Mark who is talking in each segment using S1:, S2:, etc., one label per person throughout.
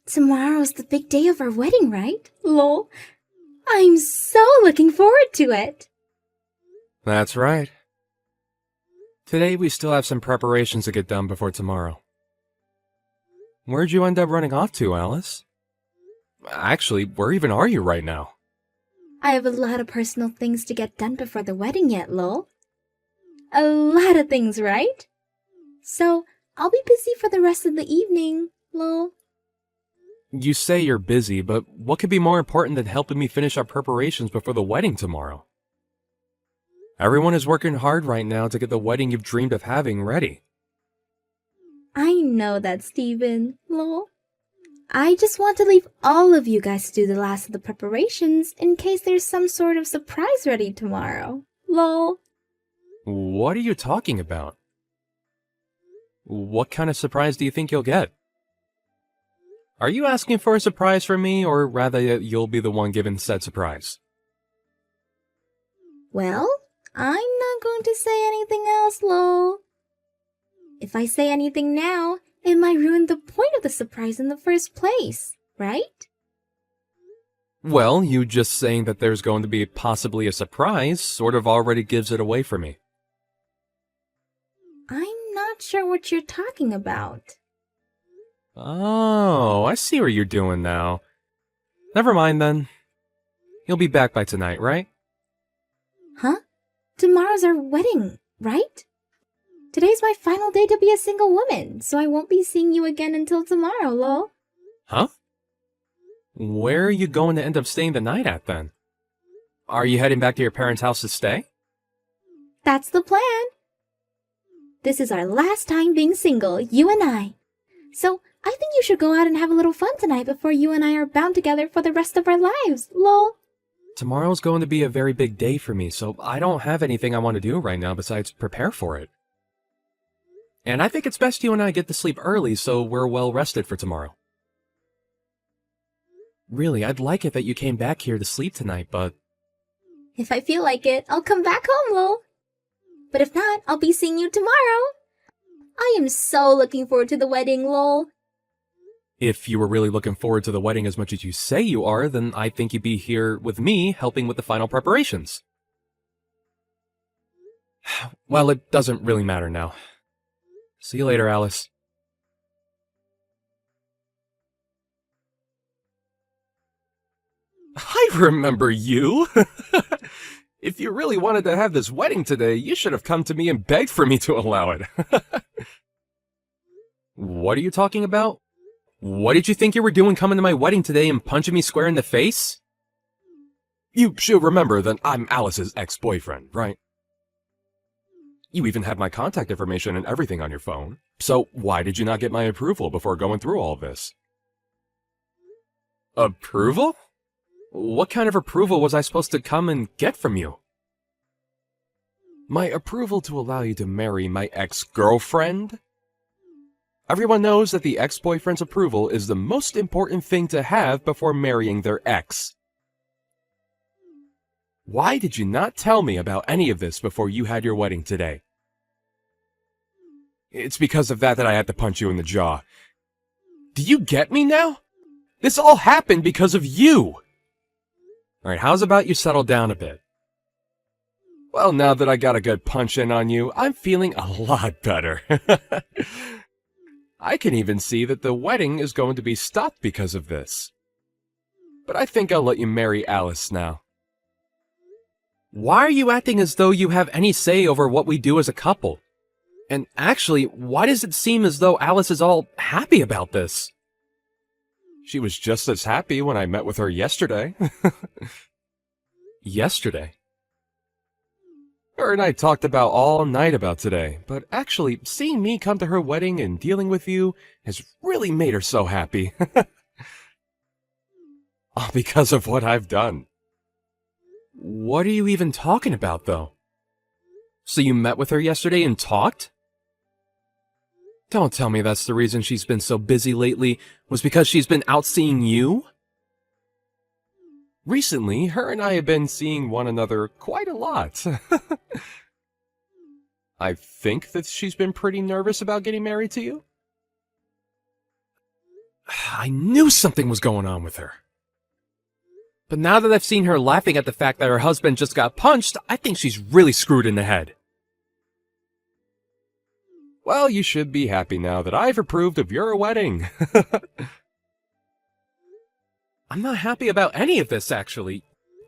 S1: Tomorrow's the big day of our wedding, right? Lol. I'm so looking forward to it.
S2: That's right. Today we still have some preparations to get done before tomorrow. Where'd you end up running off to, Alice? Actually, where even are you right now?
S1: I have a lot of personal things to get done before the wedding yet, lol. A lot of things, right? So, I'll be busy for the rest of the evening, lol.
S2: You say you're busy, but what could be more important than helping me finish our preparations before the wedding tomorrow? Everyone is working hard right now to get the wedding you've dreamed of having ready.
S1: I know that, Steven, lol. I just want to leave all of you guys to do the last of the preparations in case there's some sort of surprise ready tomorrow, lol.
S2: What are you talking about? What kind of surprise do you think you'll get? Are you asking for a surprise from me, or rather that you'll be the one given said surprise?
S1: Well, I'm not going to say anything else, lol. If I say anything now, it might ruin the point of the surprise in the first place, right?
S2: Well, you just saying that there's going to be possibly a surprise sort of already gives it away for me.
S1: I'm not sure what you're talking about.
S2: Oh, I see what you're doing now. Never mind then. You'll be back by tonight, right?
S1: Huh? Tomorrow's our wedding, right? Today's my final day to be a single woman, so I won't be seeing you again until tomorrow, lol.
S2: Huh? Where are you going to end up staying the night at then? Are you heading back to your parents' house to stay?
S1: That's the plan. This is our last time being single, you and I. So I think you should go out and have a little fun tonight before you and I are bound together for the rest of our lives, lol.
S2: Tomorrow's going to be a very big day for me, so I don't have anything I want to do right now besides prepare for it. And I think it's best you and I get to sleep early so we're well rested for tomorrow. Really, I'd like it that you came back here to sleep tonight, but...
S1: If I feel like it, I'll come back home, lol. But if not, I'll be seeing you tomorrow. I am so looking forward to the wedding, lol.
S2: If you were really looking forward to the wedding as much as you say you are, then I think you'd be here with me helping with the final preparations. Well, it doesn't really matter now. See you later, Alice. I remember you! If you really wanted to have this wedding today, you should have come to me and begged for me to allow it. What are you talking about? What did you think you were doing coming to my wedding today and punching me square in the face? You should remember that I'm Alice's ex-boyfriend, right? You even have my contact information and everything on your phone. So why did you not get my approval before going through all this? Approval? What kind of approval was I supposed to come and get from you? My approval to allow you to marry my ex-girlfriend? Everyone knows that the ex-boyfriend's approval is the most important thing to have before marrying their ex. Why did you not tell me about any of this before you had your wedding today? It's because of that I had to punch you in the jaw. Do you get me now? This all happened because of you! Alright, how's about you settle down a bit? Well, now that I got a good punch in on you, I'm feeling a lot better. I can even see that the wedding is going to be stopped because of this. But I think I'll let you marry Alice now. Why are you acting as though you have any say over what we do as a couple? And actually, why does it seem as though Alice is all happy about this? She was just as happy when I met with her yesterday. Yesterday? Her and I talked about all night about today, but actually, seeing me come to her wedding and dealing with you has really made her so happy. All because of what I've done. What are you even talking about, though? So you met with her yesterday and talked? Don't tell me that's the reason she's been so busy lately, was because she's been out seeing you? Recently, her and I have been seeing one another quite a lot. I think that she's been pretty nervous about getting married to you. I knew something was going on with her. But now that I've seen her laughing at the fact that her husband just got punched, I think she's really screwed in the head. Well, you should be happy now that I've approved of your wedding. I'm not happy about any of this, actually.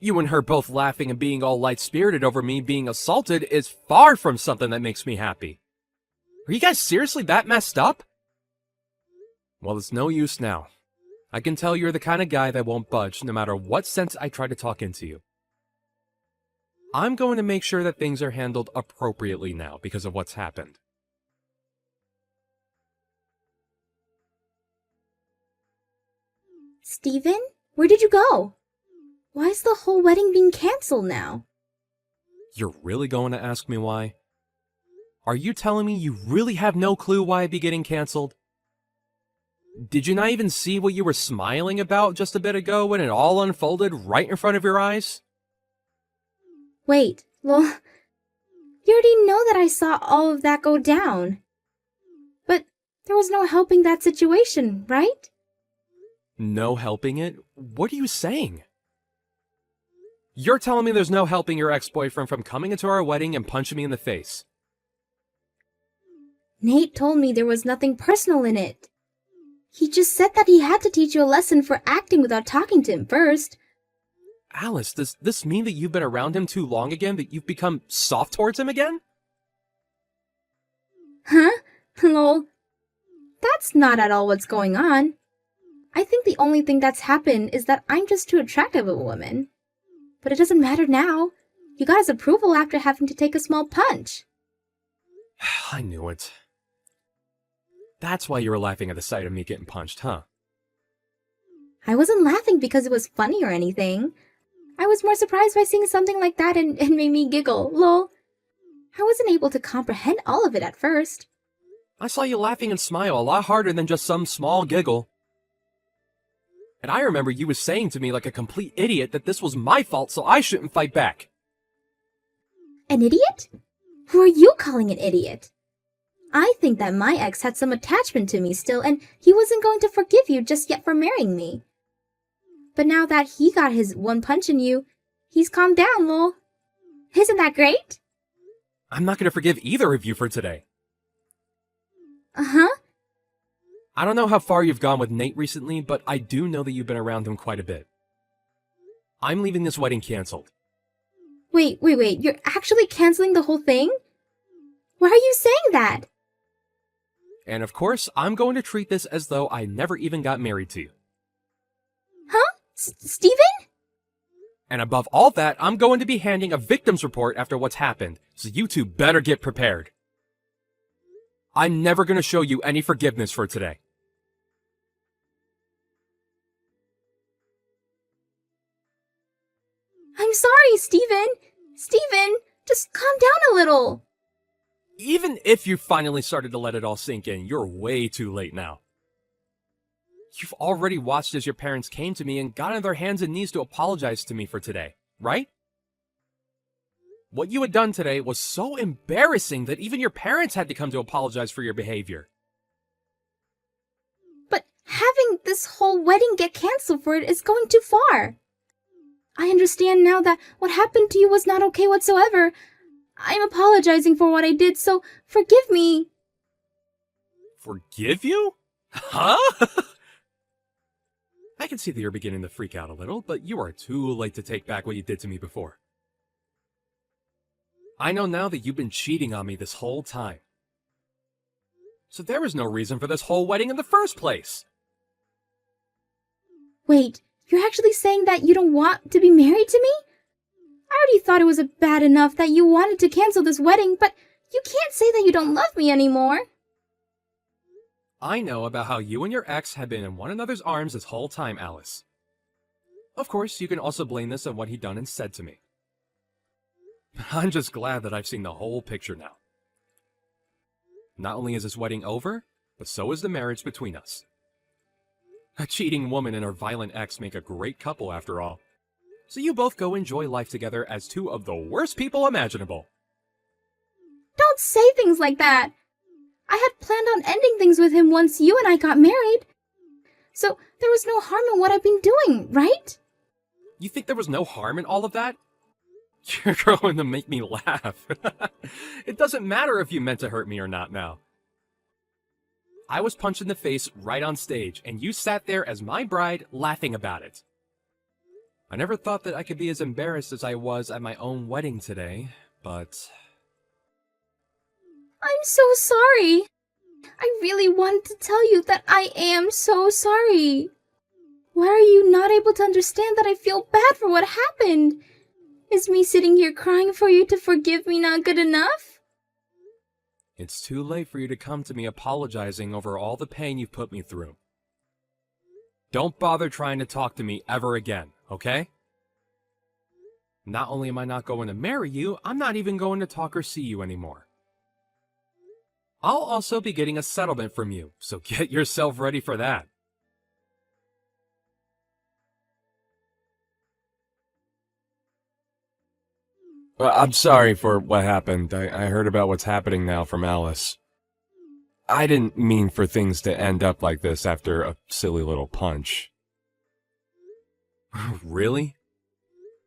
S2: You and her both laughing and being all light-spirited over me being assaulted is far from something that makes me happy. Are you guys seriously that messed up? Well, it's no use now. I can tell you're the kind of guy that won't budge no matter what sense I try to talk into you. I'm going to make sure that things are handled appropriately now because of what's happened.
S1: Steven, where did you go? Why is the whole wedding being canceled now?
S2: You're really going to ask me why? Are you telling me you really have no clue why it'd be getting canceled? Did you not even see what you were smiling about just a bit ago when it all unfolded right in front of your eyes?
S1: Wait, well, you already know that I saw all of that go down. But there was no helping that situation, right?
S2: No helping it? What are you saying? You're telling me there's no helping your ex-boyfriend from coming into our wedding and punching me in the face?
S1: Nate told me there was nothing personal in it. He just said that he had to teach you a lesson for acting without talking to him first.
S2: Alice, does this mean that you've been around him too long again, that you've become soft towards him again?
S1: Huh? Lol. That's not at all what's going on. I think the only thing that's happened is that I'm just too attractive of a woman. But it doesn't matter now. You got his approval after having to take a small punch.
S2: I knew it. That's why you were laughing at the sight of me getting punched, huh?
S1: I wasn't laughing because it was funny or anything. I was more surprised by seeing something like that and it made me giggle, lol. I wasn't able to comprehend all of it at first.
S2: I saw you laughing and smile a lot harder than just some small giggle. And I remember you was saying to me like a complete idiot that this was my fault so I shouldn't fight back.
S1: An idiot? Who are you calling an idiot? I think that my ex had some attachment to me still and he wasn't going to forgive you just yet for marrying me. But now that he got his one punch in you, he's calmed down, lol. Isn't that great?
S2: I'm not going to forgive either of you for today.
S1: Uh-huh.
S2: I don't know how far you've gone with Nate recently, but I do know that you've been around him quite a bit. I'm leaving this wedding canceled.
S1: Wait, you're actually canceling the whole thing? Why are you saying that?
S2: And of course, I'm going to treat this as though I never even got married to you.
S1: Huh? Steven?
S2: And above all that, I'm going to be handing a victim's report after what's happened, so you two better get prepared. I'm never going to show you any forgiveness for today.
S1: I'm sorry, Steven. Steven, just calm down a little.
S2: Even if you finally started to let it all sink in, you're way too late now. You've already watched as your parents came to me and got on their hands and knees to apologize to me for today, right? What you had done today was so embarrassing that even your parents had to come to apologize for your behavior.
S1: But having this whole wedding get canceled for it is going too far. I understand now that what happened to you was not okay whatsoever. I'm apologizing for what I did, so forgive me.
S2: Forgive you? Huh? I can see that you're beginning to freak out a little, but you are too late to take back what you did to me before. I know now that you've been cheating on me this whole time. So there was no reason for this whole wedding in the first place.
S1: Wait, you're actually saying that you don't want to be married to me? I already thought it was bad enough that you wanted to cancel this wedding, but you can't say that you don't love me anymore.
S2: I know about how you and your ex have been in one another's arms this whole time, Alice. Of course, you can also blame this on what he done and said to me. I'm just glad that I've seen the whole picture now. Not only is this wedding over, but so is the marriage between us. A cheating woman and her violent ex make a great couple after all. So you both go enjoy life together as two of the worst people imaginable.
S1: Don't say things like that. I had planned on ending things with him once you and I got married. So there was no harm in what I've been doing, right?
S2: You think there was no harm in all of that? You're going to make me laugh. It doesn't matter if you meant to hurt me or not now. I was punched in the face right on stage, and you sat there as my bride laughing about it. I never thought that I could be as embarrassed as I was at my own wedding today, but...
S1: I'm so sorry. I really wanted to tell you that I am so sorry. Why are you not able to understand that I feel bad for what happened? Is me sitting here crying for you to forgive me not good enough?
S2: It's too late for you to come to me apologizing over all the pain you've put me through. Don't bother trying to talk to me ever again, okay? Not only am I not going to marry you, I'm not even going to talk or see you anymore. I'll also be getting a settlement from you, so get yourself ready for that. I'm sorry for what happened. I heard about what's happening now from Alice. I didn't mean for things to end up like this after a silly little punch. Really?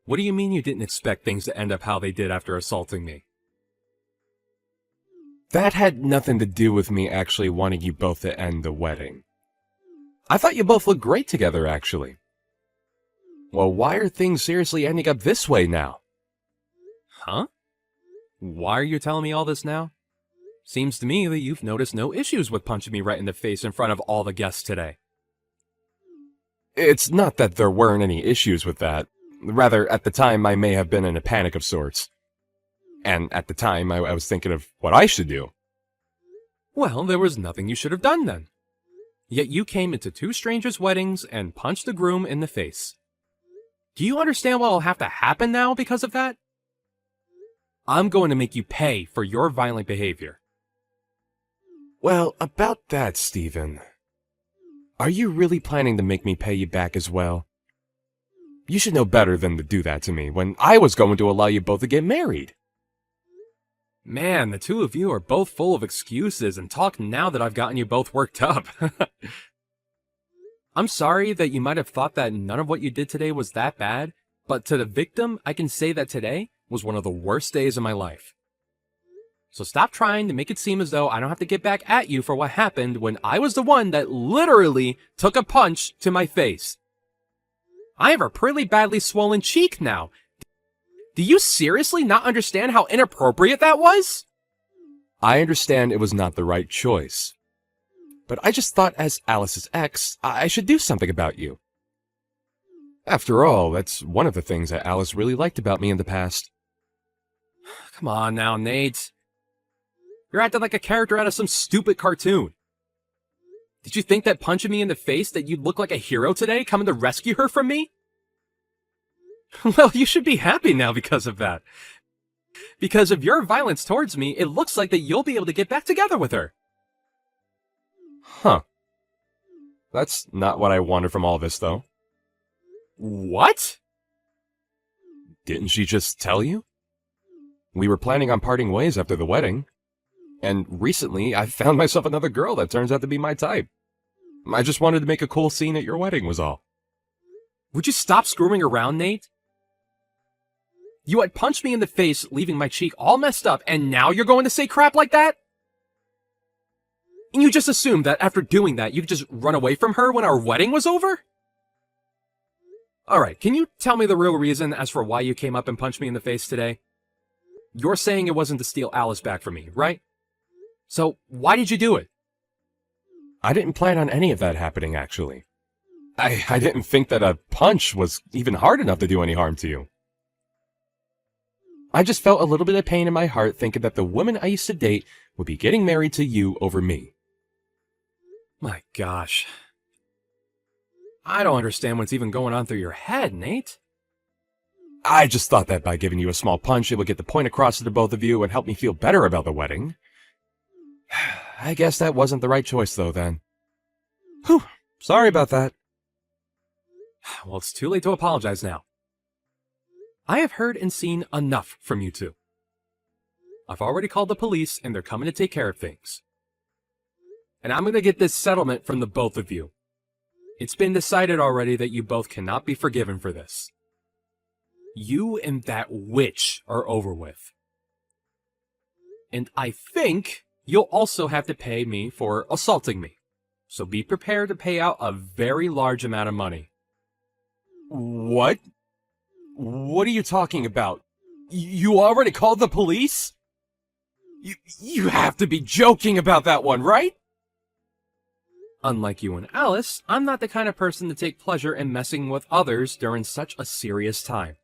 S2: What do you mean you didn't expect things to end up how they did after assaulting me? That had nothing to do with me actually wanting you both to end the wedding. I thought you both looked great together, actually. Well, why are things seriously ending up this way now? Huh? Why are you telling me all this now? Seems to me that you've noticed no issues with punching me right in the face in front of all the guests today. It's not that there weren't any issues with that. Rather, at the time, I may have been in a panic of sorts. And at the time, I was thinking of what I should do. Well, there was nothing you should have done then. Yet you came into two strangers' weddings and punched the groom in the face. Do you understand what will have to happen now because of that? I'm going to make you pay for your violent behavior. Well, about that, Stephen. Are you really planning to make me pay you back as well? You should know better than to do that to me when I was going to allow you both to get married. Man, the two of you are both full of excuses and talk now that I've gotten you both worked up. I'm sorry that you might have thought that none of what you did today was that bad, but to the victim, I can say that today was one of the worst days of my life. So stop trying to make it seem as though I don't have to get back at you for what happened when I was the one that literally took a punch to my face. I have a pretty badly swollen cheek now. Do you seriously not understand how inappropriate that was? I understand it was not the right choice. But I just thought as Alice's ex, I should do something about you. After all, that's one of the things that Alice really liked about me in the past. Come on now, Nate. You're acting like a character out of some stupid cartoon. Did you think that punching me in the face that you'd look like a hero today, coming to rescue her from me? Well, you should be happy now because of that. Because of your violence towards me, it looks like that you'll be able to get back together with her. Huh. That's not what I wanted from all this, though. What? Didn't she just tell you? We were planning on parting ways after the wedding. And recently, I found myself another girl that turns out to be my type. I just wanted to make a cool scene at your wedding was all. Would you stop screwing around, Nate? You had punched me in the face, leaving my cheek all messed up, and now you're going to say crap like that? And you just assumed that after doing that, you could just run away from her when our wedding was over? Alright, can you tell me the real reason as for why you came up and punched me in the face today? You're saying it wasn't to steal Alice back from me, right? So, why did you do it? I didn't plan on any of that happening, actually. I didn't think that a punch was even hard enough to do any harm to you. I just felt a little bit of pain in my heart thinking that the woman I used to date would be getting married to you over me. My gosh. I don't understand what's even going on through your head, Nate. I just thought that by giving you a small punch, it would get the point across to the both of you and help me feel better about the wedding. I guess that wasn't the right choice, though, then. Whew, sorry about that. Well, it's too late to apologize now. I have heard and seen enough from you two. I've already called the police, and they're coming to take care of things. And I'm going to get this settlement from the both of you. It's been decided already that you both cannot be forgiven for this. You and that witch are over with. And I think you'll also have to pay me for assaulting me. So be prepared to pay out a very large amount of money. What? What are you talking about? You already called the police? You have to be joking about that one, right? Unlike you and Alice, I'm not the kind of person to take pleasure in messing with others during such a serious time.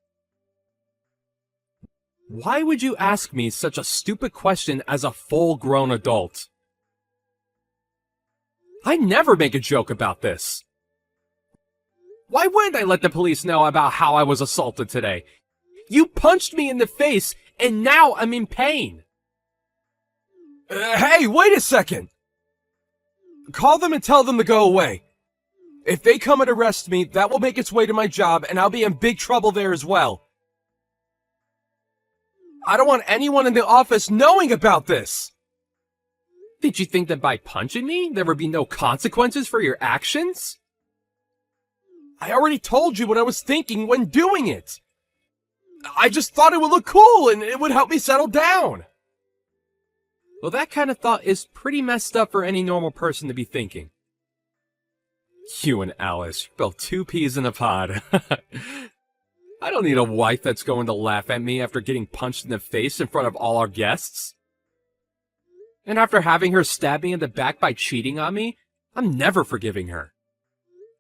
S2: Why would you ask me such a stupid question as a full-grown adult? I never make a joke about this. Why wouldn't I let the police know about how I was assaulted today? You punched me in the face, and now I'm in pain. Hey, wait a second! Call them and tell them to go away. If they come and arrest me, that will make its way to my job, and I'll be in big trouble there as well. I don't want anyone in the office knowing about this! Did you think that by punching me, there would be no consequences for your actions? I already told you what I was thinking when doing it. I just thought it would look cool and it would help me settle down. Well, that kind of thought is pretty messed up for any normal person to be thinking. You and Alice, both two peas in a pod. I don't need a wife that's going to laugh at me after getting punched in the face in front of all our guests. And after having her stab me in the back by cheating on me, I'm never forgiving her.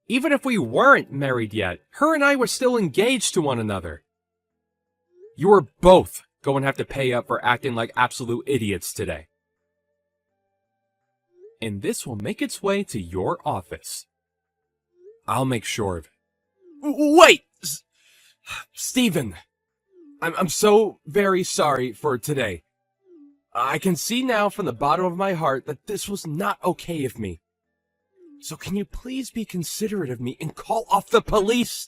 S2: Even if we weren't married yet, her and I were still engaged to one another. You are both going to have to pay up for acting like absolute idiots today. And this will make its way to your office. I'll make sure of it. Wait! Stephen, I'm so very sorry for today. I can see now from the bottom of my heart that this was not okay of me. So can you please be considerate of me and call off the police?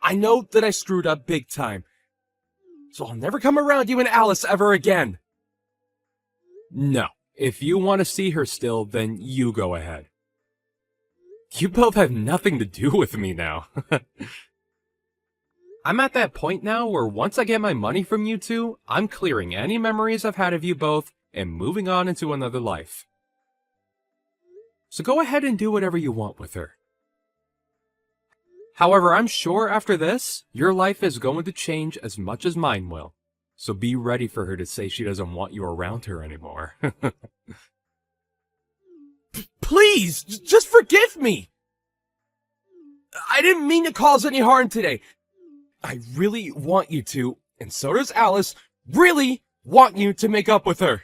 S2: I know that I screwed up big time, so I'll never come around you and Alice ever again. No, if you want to see her still, then you go ahead. You both have nothing to do with me now. I'm at that point now where once I get my money from you two, I'm clearing any memories I've had of you both and moving on into another life. So go ahead and do whatever you want with her. However, I'm sure after this, your life is going to change as much as mine will. So be ready for her to say she doesn't want you around her anymore. Please, just forgive me! I didn't mean to cause any harm today. I really want you to, and so does Alice, really want you to make up with her.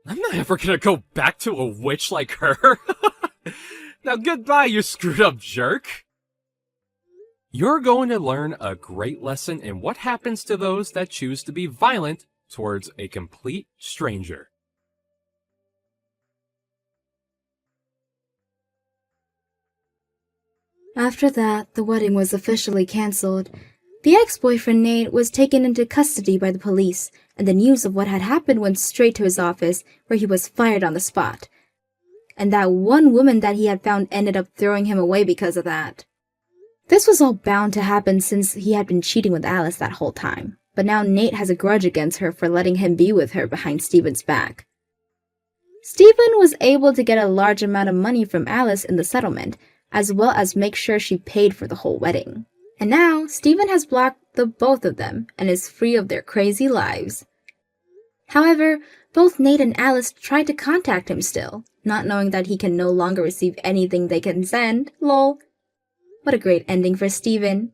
S2: I'm not ever gonna go back to a witch like her. Now goodbye, you screwed up jerk. You're going to learn a great lesson in what happens to those that choose to be violent towards a complete stranger.
S1: After that, the wedding was officially cancelled. The ex-boyfriend Nate was taken into custody by the police, and the news of what had happened went straight to his office, where he was fired on the spot. And that one woman that he had found ended up throwing him away because of that. This was all bound to happen since he had been cheating with Alice that whole time, but now Nate has a grudge against her for letting him be with her behind Stephen's back. Stephen was able to get a large amount of money from Alice in the settlement, as well as make sure she paid for the whole wedding. And now, Stephen has blocked the both of them and is free of their crazy lives. However, both Nate and Alice tried to contact him still, not knowing that he can no longer receive anything they can send. Lol. What a great ending for Stephen.